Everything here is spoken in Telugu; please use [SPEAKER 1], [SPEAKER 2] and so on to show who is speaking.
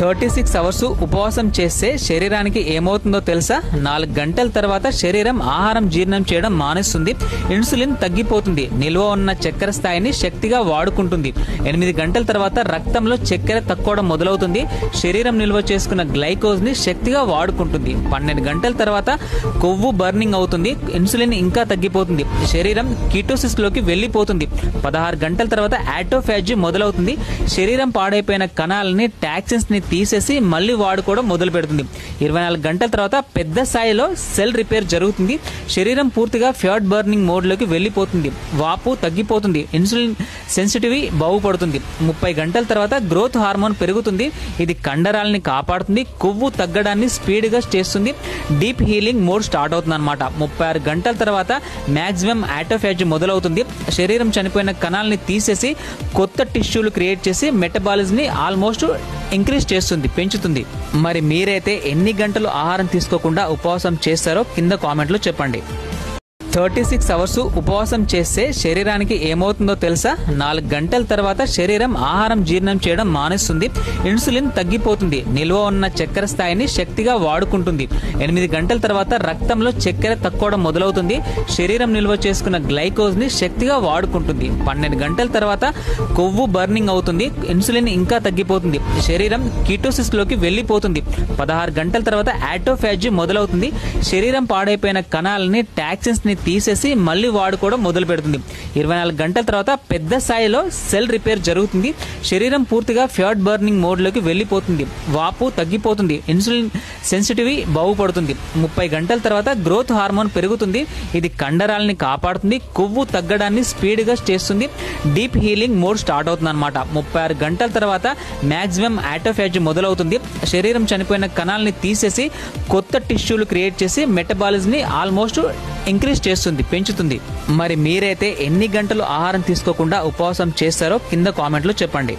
[SPEAKER 1] 36 అవర్స్ ఉపవాసం చేస్తే శరీరానికి ఏమవుతుందో తెలుసా? 4 గంటల తర్వాత శరీరం ఆహారం జీర్ణం చేయడం మానేస్తుంది, ఇన్సులిన్ తగ్గిపోతుంది, నిల్వ ఉన్న చక్కెర స్థాయిని శక్తిగా వాడుకుంటుంది. 8 గంటల తర్వాత రక్తంలో చక్కెర తక్కువడం మొదలవుతుంది, శరీరం నిల్వ చేసుకున్న గ్లైకోజ్ ని శక్తిగా వాడుకుంటుంది. 12 గంటల తర్వాత కొవ్వు బర్నింగ్ అవుతుంది, ఇన్సులిన్ ఇంకా తగ్గిపోతుంది, శరీరం కీటోసిస్ లోకి వెళ్లిపోతుంది. 16 గంటల తర్వాత ఆటోఫాజీ మొదలవుతుంది, శరీరం పాడైపోయిన కణాలని టాక్సిన్స్ ని తీసేసి మళ్ళీ వాడుకోవడం మొదలు పెడుతుంది. 24 గంటల తర్వాత పెద్ద స్థాయిలో సెల్ రిపేర్ జరుగుతుంది, శరీరం పూర్తిగా ఫ్యాట్ బర్నింగ్ మోడ్ లోకి వెళ్లిపోతుంది, వాపు తగ్గిపోతుంది, ఇన్సులిన్ సెన్సిటివిటీ బాగుపడుతుంది. 30 గంటల తర్వాత గ్రోత్ హార్మోన్ పెరుగుతుంది, ఇది కండరాలని కాపాడుతుంది, కొవ్వు తగ్గడాన్ని స్పీడ్ గా చేస్తుంది, డీప్ హీలింగ్ మోడ్ స్టార్ట్ అవుతుంది అనమాట. 36 గంటల తర్వాత మాక్సిమం ఆటోఫాజీ మొదలవుతుంది, శరీరం చనిపోయిన కణాలని తీసేసి కొత్త టిష్యూలు క్రియేట్ చేసి మెటబాలిజం ని ఆల్మోస్ట్ ఇంక్రీజ్ చేస్తుంది, పెంచుతుంది. మరి మీరైతే ఎన్ని గంటలు ఆహారం తీసుకోకుండా ఉపవాసం చేస్తారో కింద కామెంట్లో చెప్పండి. 36 అవర్స్ ఉపవాసం చేస్తే శరీరానికి ఏమవుతుందో తెలుసా? 4 గంటల తర్వాత శరీరం ఆహారం జీర్ణం చేయడం మానేస్తుంది, ఇన్సులిన్ తగ్గిపోతుంది, నిల్వ ఉన్న చక్కెర స్థాయిని శక్తిగా వాడుకుంటుంది. 8 గంటల తర్వాత రక్తంలో చక్కెర తక్కువడం మొదలవుతుంది, శరీరం నిల్వ చేసుకున్న గ్లైకోజ్ ని శక్తిగా వాడుకుంటుంది. 12 గంటల తర్వాత కొవ్వు బర్నింగ్ అవుతుంది, ఇన్సులిన్ ఇంకా తగ్గిపోతుంది, శరీరం కీటోసిస్ లోకి వెళ్లిపోతుంది. 16 గంటల తర్వాత ఆటోఫాజీ మొదలవుతుంది, శరీరం పాడైపోయిన కణాలని టాక్సిన్స్ ని తీసేసి మళ్ళీ వాడుకోవడం మొదలు పెడుతుంది. 24 గంటల తర్వాత పెద్ద స్థాయిలో సెల్ రిపేర్ జరుగుతుంది, శరీరం పూర్తిగా ఫ్యాట్ బర్నింగ్ మోడ్ లోకి వెళ్లిపోతుంది, వాపు తగ్గిపోతుంది, ఇన్సులిన్ సెన్సిటివిటీ బాగుపడుతుంది. 30 గంటల తర్వాత గ్రోత్ హార్మోన్ పెరుగుతుంది, ఇది కండరాలని కాపాడుతుంది, కొవ్వు తగ్గడాన్ని స్పీడ్ గా చేస్తుంది, డీప్ హీలింగ్ మోడ్ స్టార్ట్ అవుతుంది అనమాట. 36 గంటల తర్వాత మాక్సిమం ఆటోఫాజీ మొదలవుతుంది, శరీరం చనిపోయిన కణాలని తీసేసి కొత్త టిష్యూలు క్రియేట్ చేసి మెటబాలిజం ని ఆల్మోస్ట్ ఇంక్రీజ్ చేస్తుంది, పెంచుతుంది. మరి మీరైతే ఎన్ని గంటలు ఆహారం తీసుకోకుండా ఉపవాసం చేస్తారో కింద కామెంట్లో చెప్పండి.